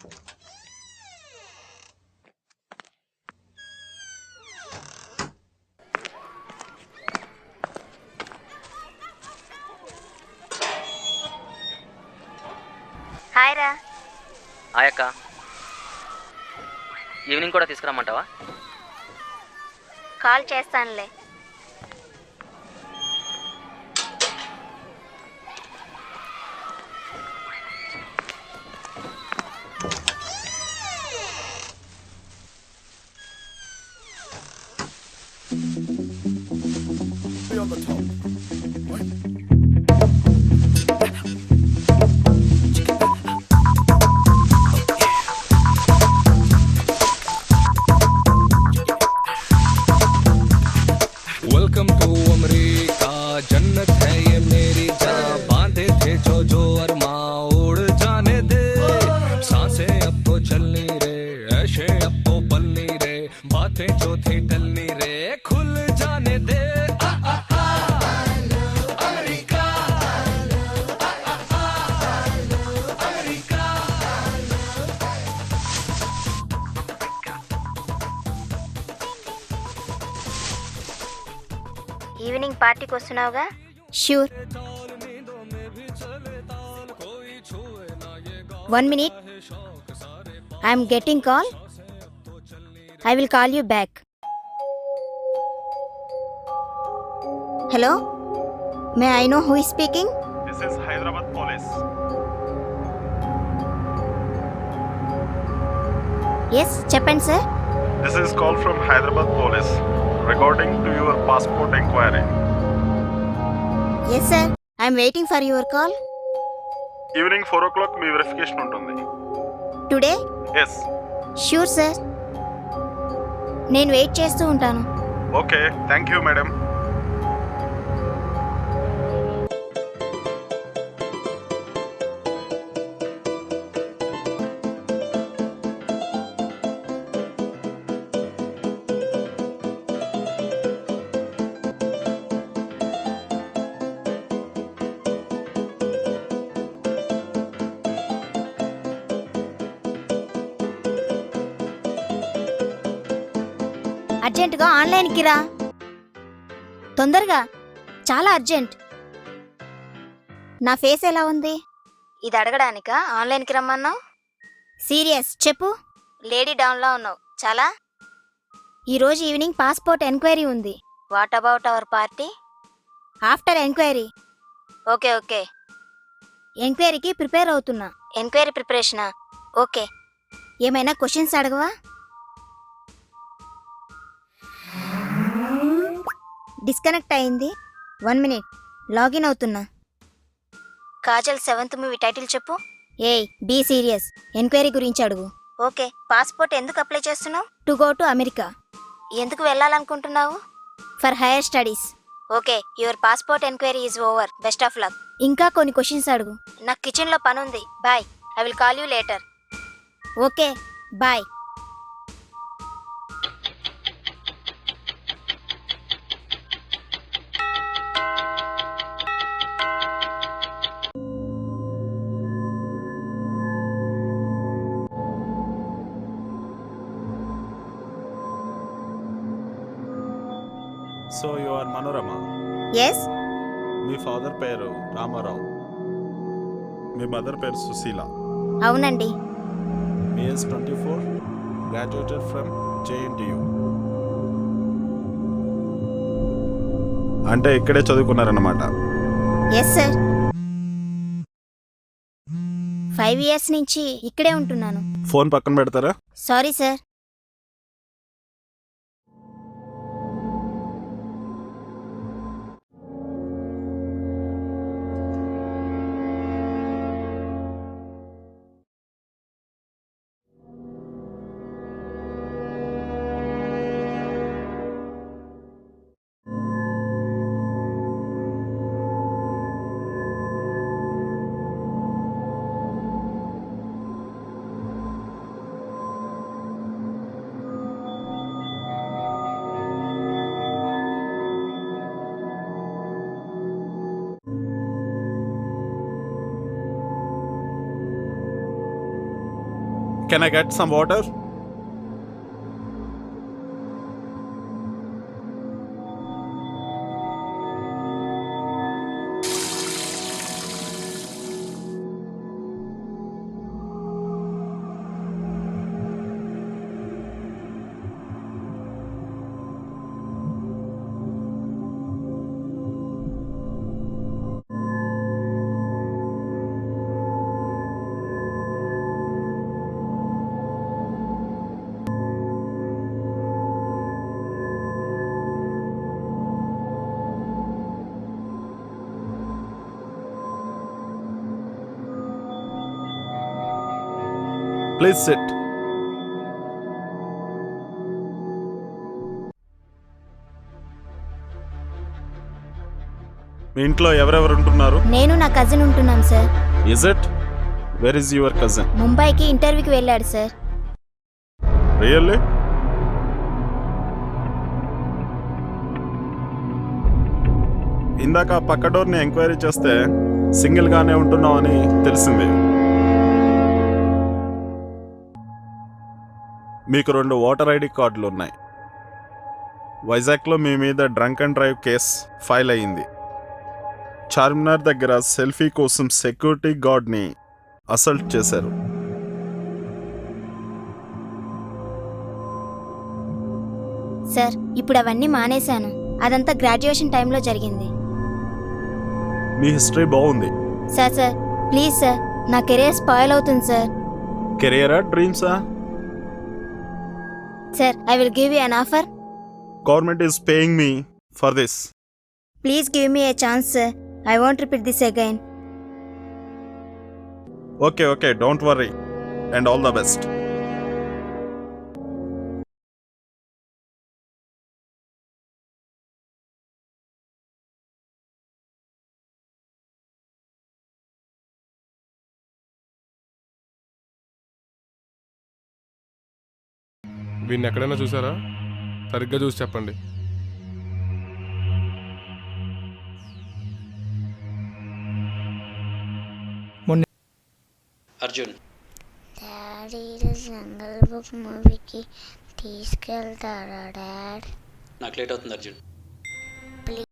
Hi రా. Hi అక్క. Evening కూడా తీసుకురమ్మంటావా? కాల్ చేస్తానులే. वेलकम टू अमेरिका, जन्नत है ये मेरी जहाँ बांधे थे जो अरमा उड़ जाने दे। सांसें अब तो चलनी रे, ऐशे अब तो पलनी रे, बातें जो थी टलनी रे, खुल जाने दे। America, America. ఈవినింగ్ పార్టీకి వస్తున్నావుగా? Sure. 1 minute. I'm getting call. I will call you back. Hello, may I know who is speaking? This is Hyderabad Police. Yes, చెప్పండి sir. This is call from Hyderabad Police regarding to your passport inquiry. Yes sir, I'm waiting for your call. Evening 4 o'clock మీ verification ఉంటుంది. Today? Yes. Sure sir, నేను wait చేస్తూ ఉంటాను. Okay, thank you madam. అర్జెంటుగా ఆన్లైన్కి రా, తొందరగా, చాలా అర్జెంట్. నా ఫేస్ ఎలా ఉంది? ఇది అడగడానికా ఆన్లైన్కి రమ్మన్నావు? సీరియస్ చెప్పు. లేడీ డౌన్లో ఉన్నావు చాలా. ఈరోజు ఈవినింగ్ పాస్పోర్ట్ ఎంక్వైరీ ఉంది. What about our party? After enquiry. Okay okay, ఎంక్వైరీకి ప్రిపేర్ అవుతున్నా. ఎంక్వైరీ ప్రిపరేషనా? ఓకే. ఏమైనా క్వశ్చన్స్ అడగవా? డిస్కనెక్ట్ అయింది. 1 minute, లాగిన్ అవుతున్నా. కాజల్ 7th మూవీ టైటిల్ చెప్పు. ఏయ్, బీ సీరియస్, ఎంక్వైరీ గురించి అడుగు. ఓకే. పాస్పోర్ట్ ఎందుకు అప్లై చేస్తున్నావు? To go to America. ఎందుకు వెళ్ళాలనుకుంటున్నావు? For higher studies. Okay, your passport enquiry is over. Best of luck. ఇంకా కొన్ని క్వశ్చన్స్ అడుగు. నాకు కిచెన్లో పని ఉంది. Bye. I will call you later. Okay, bye. So you are Manorama. Yes. మీ ఫాదర్ పేరు రామారావు, మీ మదర్ పేరు సుశీల. అవునండి. మీ ఏజ్ 24, గ్రాడ్యుయేటెడ్ ఫ్రమ్ JNTU. అంటే ఇక్కడే చదువుకున్నారన్నమాట. ఎస్ సార్, 5 years నుంచి ఇక్కడే ఉంటున్నాను. ఫోన్ పక్కన పెడతారా? Sorry sir. Can I get some water? Please sit. మీ ఇంట్లో ఎవరెవరు ఉంటున్నారు? నేను నా కజిన్ ఉంటున్నాం sir. Is it? Where is your cousin? ముంబైకి ఇంటర్వ్యూకి వెళ్ళాడు సార్. రియల్లీ? ఇందాక పక్క డోర్ని ఎంక్వైరీ చేస్తే సింగిల్గానే ఉంటున్నామని తెలిసింది. మీకు 2 ఓటర్ ఐడి కార్డులు ఉన్నాయి. వైజాగ్లో మీ మీద drunk and drive case file అయ్యింది. చార్మినార్ దగ్గర సెల్ఫీ కోసం సెక్యూరిటీ గార్డ్ని అసల్ట్ చేశారు. సార్ ఇప్పుడు అవన్నీ మానేశాను. అదంతా గ్రాడ్యుయేషన్ టైంలో జరిగింది. మీ హిస్టరీ బాగుంది. సార్ సార్ ప్లీజ్ సార్, నా కెరీర్ స్పాయిల్ అవుతుంది సార్. కెరియరా డ్రీమ్సా? Sir I will give you an offer. Government is paying me for this. Please give me a chance sir. I want repeat this again. Okay okay, don't worry and all the best. వీడిని ఎక్కడైనా చూసారా? సరిగ్గా చూసి చెప్పండి. Arjun. Daddy జంగల్ book మూవీకి తీసుకెళ్తారా dad? నాకు late అవుతుంది అర్జున్.